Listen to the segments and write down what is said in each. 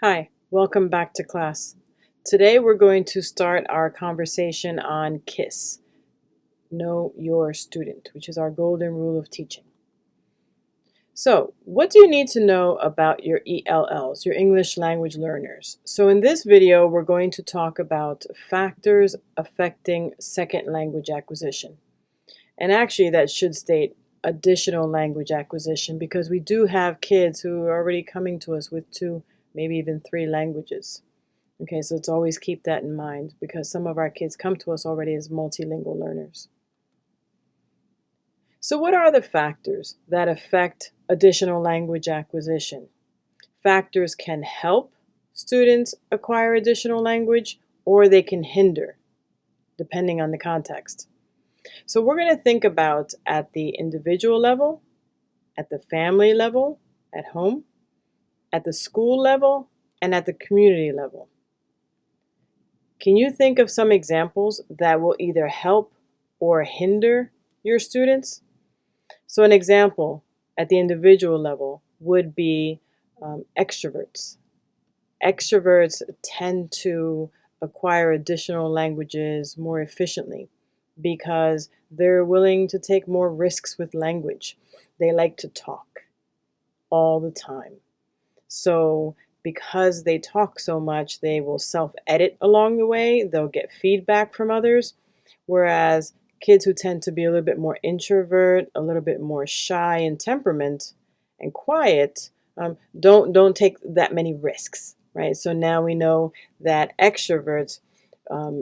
Hi, welcome back to class. Today we're going to start our conversation on KYS, Know Your Student, which is our golden rule of teaching. So, what do you need to know about your ELLs, your English language learners? So in this video, we're going to talk about factors affecting second language acquisition. And actually that should state additional language acquisition because we do have kids who are already coming to us with 2, maybe even 3 languages. Okay, so let's always keep that in mind because some of our kids come to us already as multilingual learners. So what are the factors that affect additional language acquisition? Factors can help students acquire additional language or they can hinder, depending on the context. So we're going to think about at the individual level, at the family level, at home, at the school level, and at the community level. Can you think of some examples that will either help or hinder your students? So an example at the individual level would be extroverts. Extroverts tend to acquire additional languages more efficiently because they're willing to take more risks with language. They like to talk all the time. So because they talk so much, they will self-edit along the way. They'll get feedback from others. Whereas kids who tend to be a little bit more introvert, a little bit more shy in temperament and quiet, don't take that many risks, right? So now we know that extroverts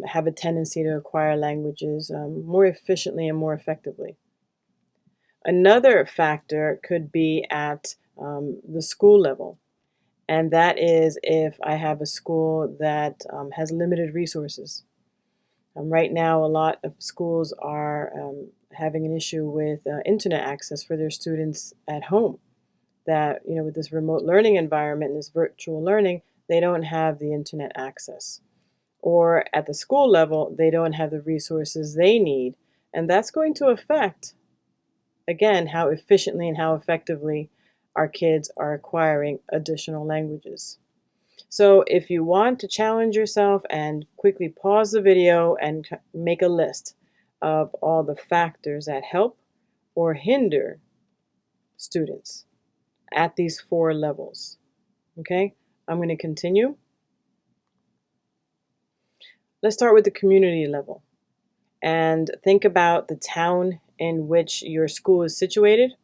have a tendency to acquire languages more efficiently and more effectively. Another factor could be at the school level. And that is if I have a school that has limited resources. Right now, a lot of schools are having an issue with internet access for their students at home. That, with this remote learning environment and this virtual learning, they don't have the internet access. Or at the school level, they don't have the resources they need. And that's going to affect, again, how efficiently and how effectively our kids are acquiring additional languages. So if you want to challenge yourself and quickly pause the video and make a list of all the factors that help or hinder students at these 4 levels. Okay, I'm going to continue. Let's start with the community level and think about the town in which your school is situated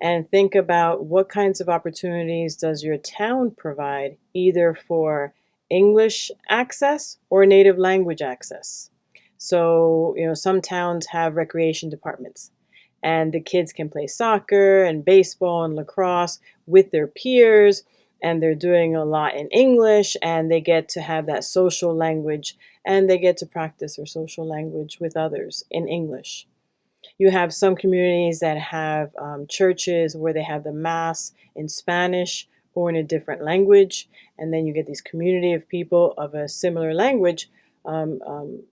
and think about what kinds of opportunities does your town provide either for English access or native language access. So, some towns have recreation departments and the kids can play soccer and baseball and lacrosse with their peers and they're doing a lot in English and they get to have that social language and they get to practice their social language with others in English. You have some communities that have churches where they have the Mass in Spanish or in a different language, and then you get these community of people of a similar language um, um,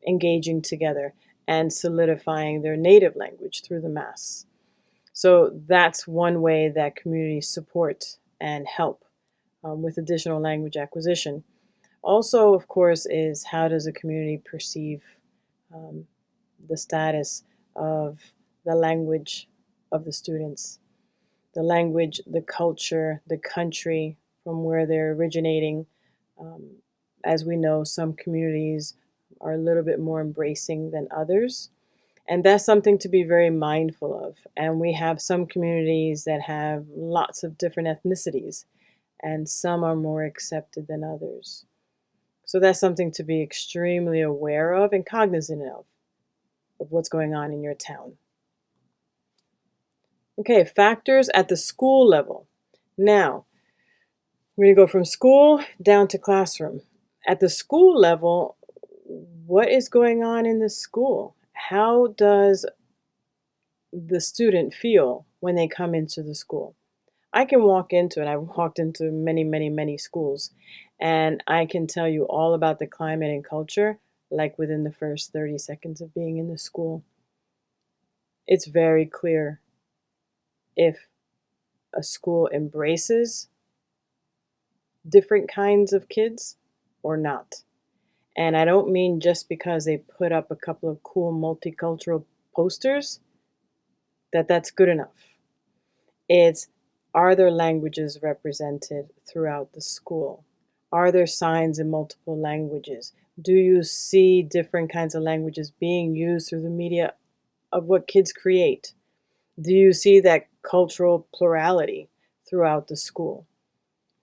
engaging together and solidifying their native language through the Mass. So that's one way that communities support and help with additional language acquisition. Also, of course, is how does a community perceive um, the status of the language of the students, the language, the culture, the country from where they're originating. Um, as we know, some communities are a little bit more embracing than others. And that's something to be very mindful of. And we have some communities that have lots of different ethnicities, and some are more accepted than others. So that's something to be extremely aware of and cognizant of what's going on in your town. Okay, factors at the school level. Now, we're going to go from school down to classroom. At the school level, what is going on in the school? How does the student feel when they come into the school? I can walk into it. I've walked into many, many, many schools, and I can tell you all about the climate and culture, like within the first 30 seconds of being in the school. It's very clear if a school embraces different kinds of kids or not. And I don't mean just because they put up a couple of cool multicultural posters that that's good enough. It's, are there languages represented throughout the school? Are there signs in multiple languages? Do you see different kinds of languages being used through the media of what kids create? Do you see that cultural plurality throughout the school?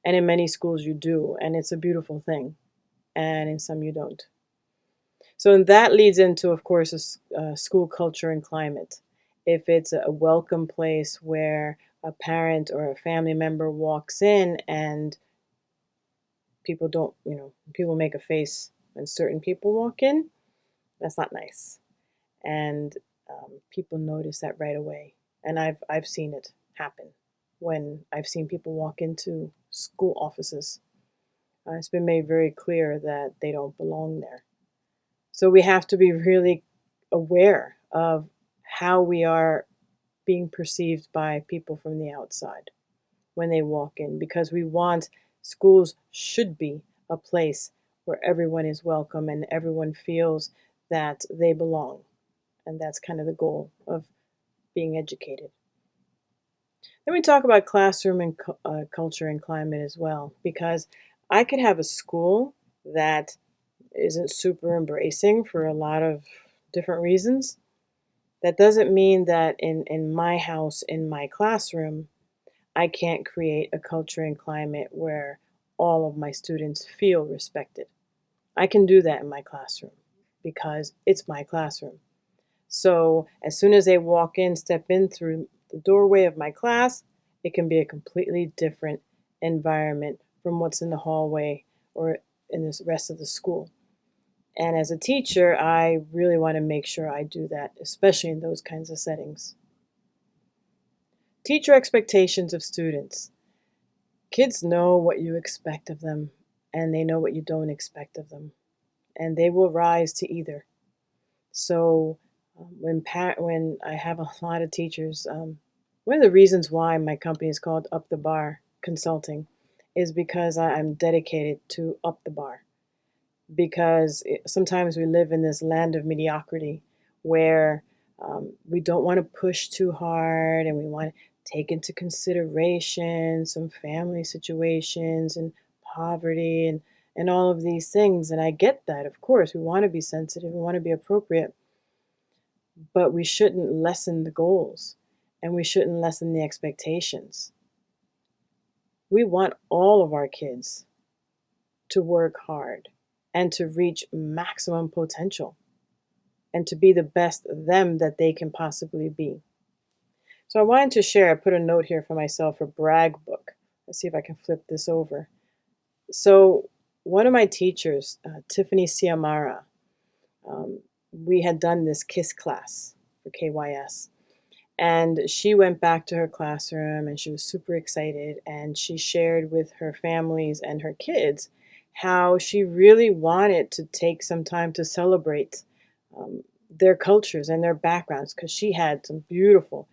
And in many schools you do, and it's a beautiful thing. And in some you don't. So that leads into, of course, school culture and climate. If it's a welcome place where a parent or a family member walks in and people don't, people make a face when certain people walk in, that's not nice. And people notice that right away. And I've seen it happen when I've seen people walk into school offices. It's been made very clear that they don't belong there. So we have to be really aware of how we are being perceived by people from the outside when they walk in, because schools should be a place where everyone is welcome and everyone feels that they belong. And that's kind of the goal of being educated. Then we talk about classroom and culture and climate as well, because I could have a school that isn't super embracing for a lot of different reasons. That doesn't mean that in my house, in my classroom, I can't create a culture and climate where all of my students feel respected. I can do that in my classroom because it's my classroom. So as soon as they step in through the doorway of my class, it can be a completely different environment from what's in the hallway or in the rest of the school. And as a teacher, I really want to make sure I do that, especially in those kinds of settings. Teacher expectations of students. Kids know what you expect of them, and they know what you don't expect of them, and they will rise to either. So when I have a lot of teachers, one of the reasons why my company is called Up the Bar Consulting is because I'm dedicated to up the bar. Because sometimes we live in this land of mediocrity where we don't want to push too hard and we want to take into consideration some family situations and poverty and all of these things. And I get that, of course. We want to be sensitive, we want to be appropriate, but we shouldn't lessen the goals and we shouldn't lessen the expectations. We want all of our kids to work hard and to reach maximum potential and to be the best them that they can possibly be. So I wanted to share, I put a note here for myself, a brag book. Let's see if I can flip this over. So one of my teachers, Tiffany Siamara, we had done this KISS class for KYS. And she went back to her classroom and she was super excited. And she shared with her families and her kids how she really wanted to take some time to celebrate their cultures and their backgrounds, because she had some beautiful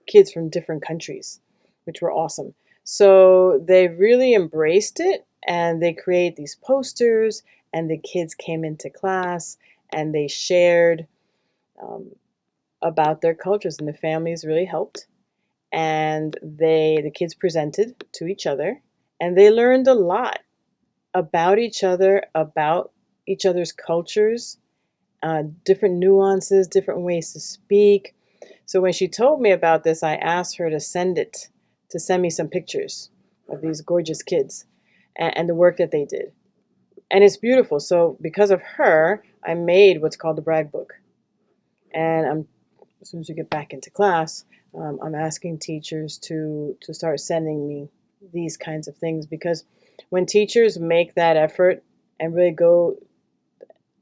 kids from different countries, which were awesome. So they really embraced it and they created these posters, and the kids came into class and they shared about their cultures, and the families really helped. And the kids presented to each other, and they learned a lot about each other's cultures, different nuances, different ways to speak. So when she told me about this, I asked her to send me some pictures of these gorgeous kids and the work that they did. And it's beautiful. So because of her, I made what's called the brag book. And as soon as we get back into class, I'm asking teachers to start sending me these kinds of things, because when teachers make that effort and really go,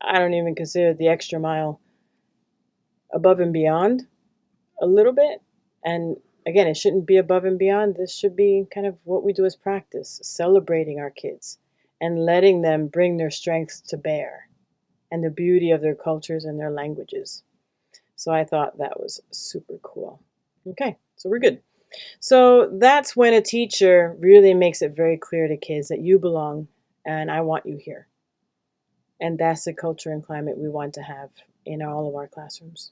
I don't even consider the extra mile, above and beyond a little bit. And again, it shouldn't be above and beyond. This should be kind of what we do as practice, celebrating our kids and letting them bring their strengths to bear and the beauty of their cultures and their languages. So I thought that was super cool. Okay, so we're good. So that's when a teacher really makes it very clear to kids that you belong and I want you here. And that's the culture and climate we want to have in all of our classrooms.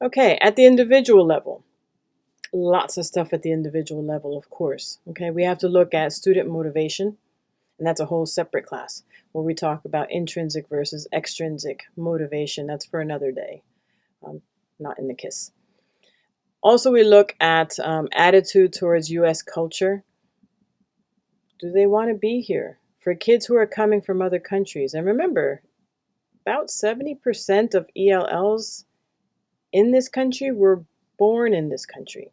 Okay, at the individual level, lots of stuff at the individual level, of course. Okay, we have to look at student motivation, and that's a whole separate class where we talk about intrinsic versus extrinsic motivation. That's for another day, not in the KISS. Also, we look at attitude towards U.S. culture. Do they want to be here? For kids who are coming from other countries, and remember, about 70% of ELLs in this country were born in this country.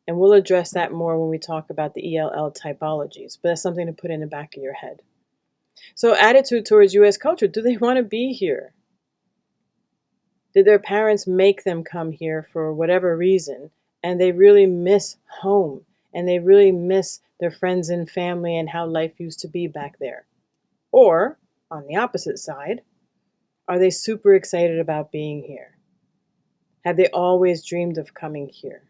And we'll address that more when we talk about the ELL typologies, but that's something to put in the back of your head. So attitude towards U.S. culture, do they want to be here? Did their parents make them come here for whatever reason, and they really miss home, and they really miss their friends and family and how life used to be back there? Or, on the opposite side, are they super excited about being here? Have they always dreamed of coming here?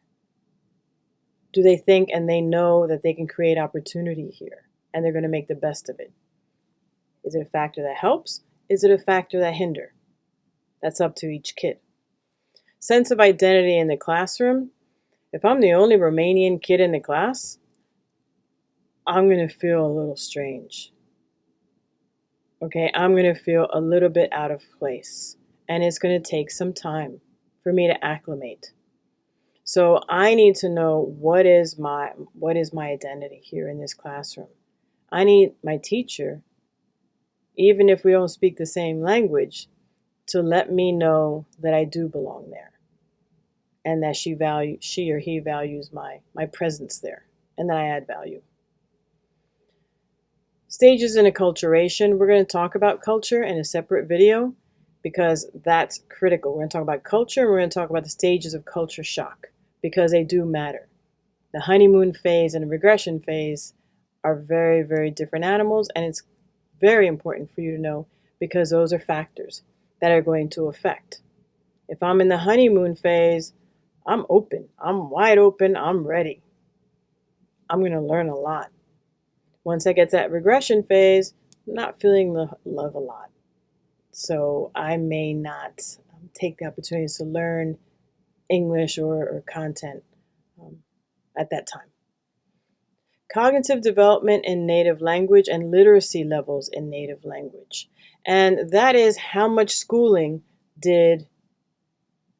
Do they think and they know that they can create opportunity here and they're going to make the best of it? Is it a factor that helps? Is it a factor that hinders? That's up to each kid. Sense of identity in the classroom. If I'm the only Romanian kid in the class, I'm going to feel a little strange. Okay, I'm going to feel a little bit out of place. And it's going to take some time for me to acclimate. So I need to know what is my identity here in this classroom. I need my teacher, even if we don't speak the same language, to let me know that I do belong there and that she or he values my presence there and that I add value. Stages in acculturation. We're going to talk about culture in a separate video because that's critical. We're going to talk about culture and we're going to talk about the stages of culture shock because they do matter. The honeymoon phase and the regression phase are very, very different animals, and it's very important for you to know because those are factors that are going to affect. If I'm in the honeymoon phase, I'm open. I'm wide open. I'm ready. I'm going to learn a lot. Once I get to that regression phase, I'm not feeling the love a lot. So I may not take the opportunities to learn English or content at that time. Cognitive development in native language and literacy levels in native language. And that is how much schooling did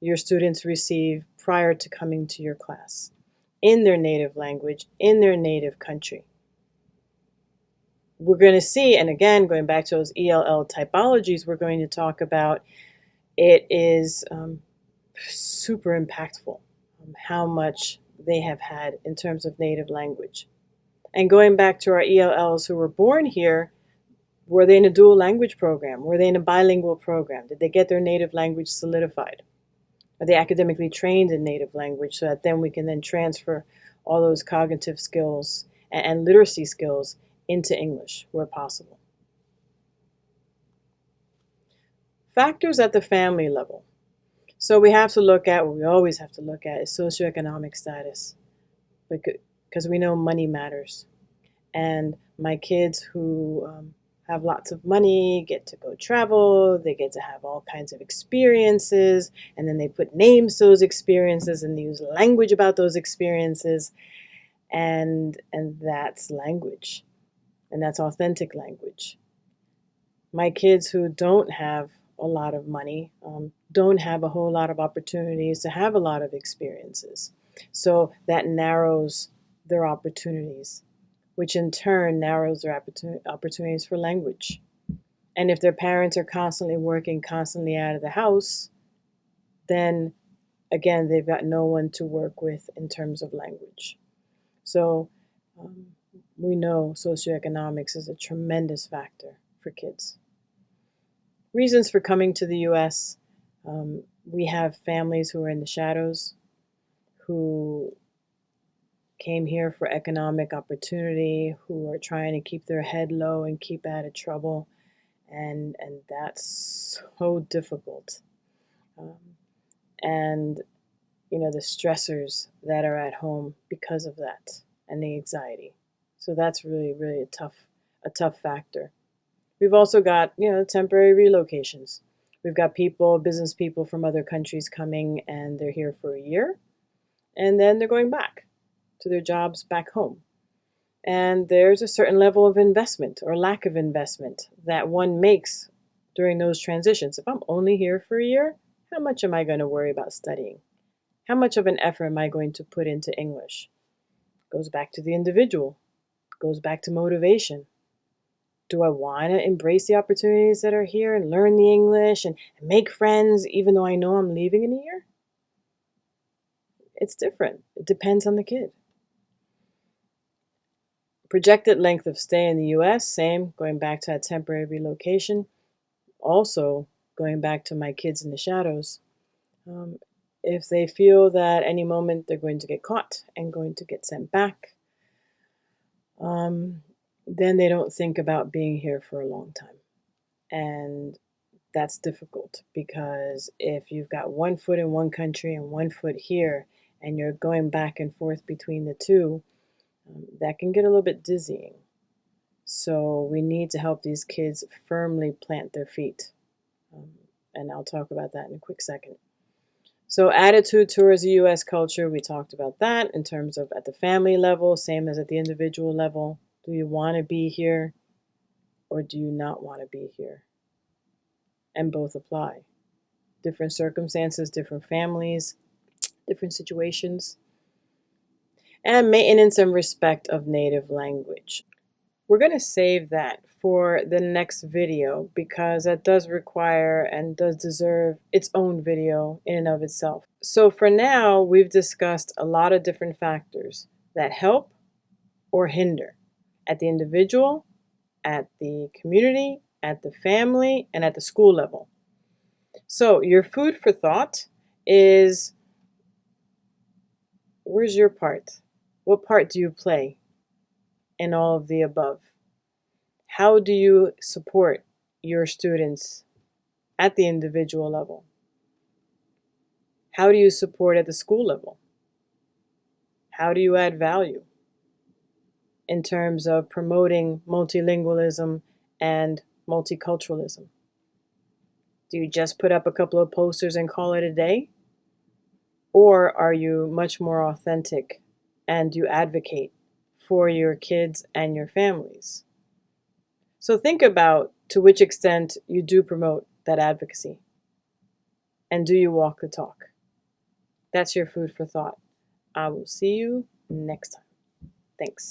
your students receive prior to coming to your class in their native language, in their native country. We're going to see, and again, going back to those ELL typologies, we're going to talk about it is super impactful how much they have had in terms of native language. And going back to our ELLs who were born here, were they in a dual language program? Were they in a bilingual program? Did they get their native language solidified? Are they academically trained in native language so that then we can then transfer all those cognitive skills and literacy skills into English where possible? Factors at the family level. So we have to look at, what we always have to look at, is socioeconomic status because we know money matters. And my kids who have lots of money get to go travel, they get to have all kinds of experiences, and then they put names to those experiences and they use language about those experiences, and that's language, and that's authentic language. My kids who don't have a lot of money don't have a whole lot of opportunities to have a lot of experiences, so that narrows their opportunities, which in turn narrows their opportunities for language. And if their parents are constantly working, constantly out of the house, then again, they've got no one to work with in terms of language. So we know socioeconomics is a tremendous factor for kids. Reasons for coming to the U.S. We have families who are in the shadows, who came here for economic opportunity, who are trying to keep their head low and keep out of trouble, and that's so difficult. and the stressors that are at home because of that and the anxiety. So that's really, really a tough factor. We've also got, temporary relocations. We've got business people from other countries coming and they're here for a year and then they're going back to their jobs back home. And there's a certain level of investment or lack of investment that one makes during those transitions. If I'm only here for a year, how much am I going to worry about studying? How much of an effort am I going to put into English? Goes back to the individual, goes back to motivation. Do I want to embrace the opportunities that are here and learn the English and make friends even though I know I'm leaving in a year? It's different. It depends on the kid. Projected length of stay in the US, same, going back to that temporary relocation. Also, going back to my kids in the shadows. If they feel that any moment they're going to get caught and going to get sent back, then they don't think about being here for a long time. And that's difficult because if you've got one foot in one country and one foot here, and you're going back and forth between the two, that can get a little bit dizzying. So we need to help these kids firmly plant their feet. And I'll talk about that in a quick second. So attitude towards the U.S. culture, we talked about that in terms of at the family level, same as at the individual level. Do you want to be here or do you not want to be here? And both apply. Different circumstances, different families, different situations. And maintenance and respect of native language. We're going to save that for the next video because that does require and does deserve its own video in and of itself. So for now, we've discussed a lot of different factors that help or hinder at the individual, at the community, at the family, and at the school level. So your food for thought is, where's your part? What part do you play in all of the above? How do you support your students at the individual level? How do you support at the school level? How do you add value in terms of promoting multilingualism and multiculturalism? Do you just put up a couple of posters and call it a day? Or are you much more authentic and you advocate for your kids and your families? So think about to which extent you do promote that advocacy. And do you walk the talk? That's your food for thought. I will see you next time. Thanks.